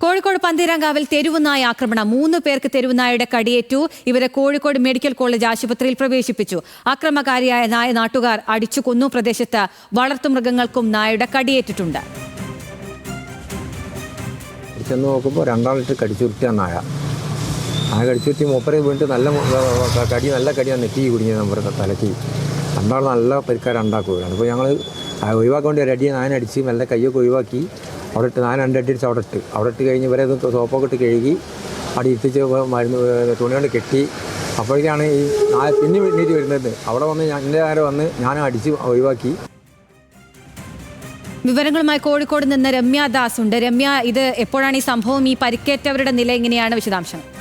കോഴിക്കോട് പന്തീരാങ്കാവിൽ തെരുവുനായ ആക്രമണം 3 പേർക്ക് തെരുവുനായയുടെ കടിയേറ്റു. ഇവരെ കോഴിക്കോട് മെഡിക്കൽ കോളേജ് ആശുപത്രിയിൽ പ്രവേശിപ്പിച്ചു. ആക്രമകാരിയായ നായ നാട്ടുകാർ അടിച്ചു കൊന്നു. പ്രദേശത്ത് വളർത്തുമൃഗങ്ങൾക്കും നായയുടെ കടിയേറ്റിട്ടുണ്ട്. ചെന്ന് നോക്കുമ്പോൾ രണ്ടാളിട്ട് കടിച്ചുരുട്ടിയ നായ കടിച്ചുരുട്ടി മൂപ്പരെ വീണ്ടും നല്ല കടിയാണ് നെറ്റി കുടുങ്ങിയത്. നമ്മുടെ തലയ്ക്ക് രണ്ടാൾ നല്ല പരിക്കാർ ഉണ്ടാക്കുകയാണ്. അപ്പോൾ ഞങ്ങൾ ഒഴിവാക്കാൻ വേണ്ടി ഒരു അടി നായനടിച്ച് മെല്ലെ കയ്യൊക്കെ ഒഴിവാക്കി അവിടെ ഇട്ട് നായ രണ്ടടിച്ച് അവിടെ ഇട്ട് കഴിഞ്ഞ് ഇവരെ സോപ്പൊക്കെ ഇട്ട് കഴുകി അവിടെ ഇത്തിച്ച് മരുന്ന് തുണി കൊണ്ട് കെട്ടി. അപ്പോഴേക്കാണ് ഈ നായ പിന്നെ വീട്ടിൽ വരുന്നത്. അവിടെ വന്ന് എൻ്റെ നേരെ വന്ന് ഞാൻ അടിച്ച് ഒഴിവാക്കി. വിവരങ്ങളുമായി കോഴിക്കോട് നിന്ന് രമ്യ ദാസ് ഉണ്ട്. രമ്യ, ഇത് എപ്പോഴാണ് ഈ സംഭവം? ഈ പരിക്കേറ്റവരുടെ നില എങ്ങനെയാണ്? വിശദാംശങ്ങൾ.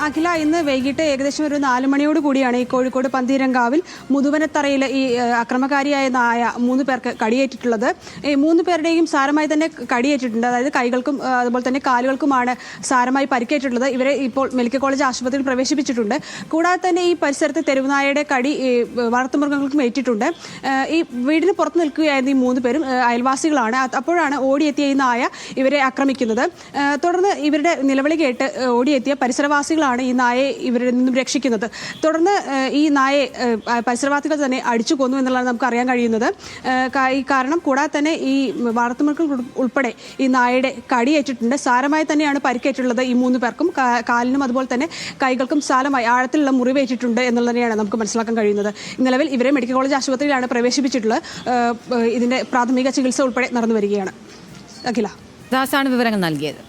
അഖില, ഇന്ന് വൈകിട്ട് ഏകദേശം ഒരു 4 മണിയോട് കൂടിയാണ് ഈ കോഴിക്കോട് പന്തീരങ്കാവിൽ മുതുവനത്തറയിൽ ഈ അക്രമകാരിയായ നായ 3 പേർക്ക് കടിയേറ്റിട്ടുള്ളത്. ഈ 3 പേരുടെയും സാരമായി തന്നെ കടിയേറ്റിട്ടുണ്ട്. അതായത് കൈകൾക്കും അതുപോലെ തന്നെ കാലുകൾക്കുമാണ് സാരമായി പരിക്കേറ്റിട്ടുള്ളത്. ഇവരെ ഇപ്പോൾ മെഡിക്കൽ കോളേജ് ആശുപത്രിയിൽ പ്രവേശിപ്പിച്ചിട്ടുണ്ട്. കൂടാതെ തന്നെ ഈ പരിസരത്ത് തെരുവുനായയുടെ കടി വളർത്തുമൃഗങ്ങൾക്കും ഏറ്റിട്ടുണ്ട്. ഈ വീടിന് പുറത്ത് നിൽക്കുകയായിരുന്നു ഈ 3 പേരും. അയൽവാസികളാണ്. അപ്പോഴാണ് ഓടിയെത്തിയ ഈ നായ ഇവരെ ആക്രമിക്കുന്നത്. തുടർന്ന് ഇവരുടെ നിലവിളി കേട്ട് ഓടിയെത്തിയ പരിസരവാസികളാണ് ഈ നായയെ ഇവരിൽ നിന്നും രക്ഷിക്കുന്നത്. തുടർന്ന് ഈ നായയെ പരിസരവാസികൾ തന്നെ അടിച്ചു കൊന്നു എന്നുള്ളതാണ് നമുക്ക് അറിയാൻ കഴിയുന്നത്. ഈ കാരണം കൂടാതെ തന്നെ ഈ വളർത്തുമൃഗങ്ങൾ ഉൾപ്പെടെ ഈ നായയുടെ കടിയേറ്റിട്ടുണ്ട്. സാരമായി തന്നെയാണ് പരിക്കേറ്റുള്ളത്. ഈ 3 പേർക്കും കാലിനും അതുപോലെ തന്നെ കൈകൾക്കും സാരമായി ആഴത്തിലുള്ള മുറിവേറ്റിട്ടുണ്ട് എന്നുള്ളത് തന്നെയാണ് നമുക്ക് മനസ്സിലാക്കാൻ കഴിയുന്നത്. നിലവിൽ ഇവരെ മെഡിക്കൽ കോളേജ് ആശുപത്രിയിലാണ് പ്രവേശിപ്പിച്ചിട്ടുള്ളത്. ഇതിന്റെ പ്രാഥമിക ചികിത്സ ഉൾപ്പെടെ നടന്നു വരികയാണ്. അഖില, ദാസാണ് വിവരങ്ങൾ നൽകിയത്.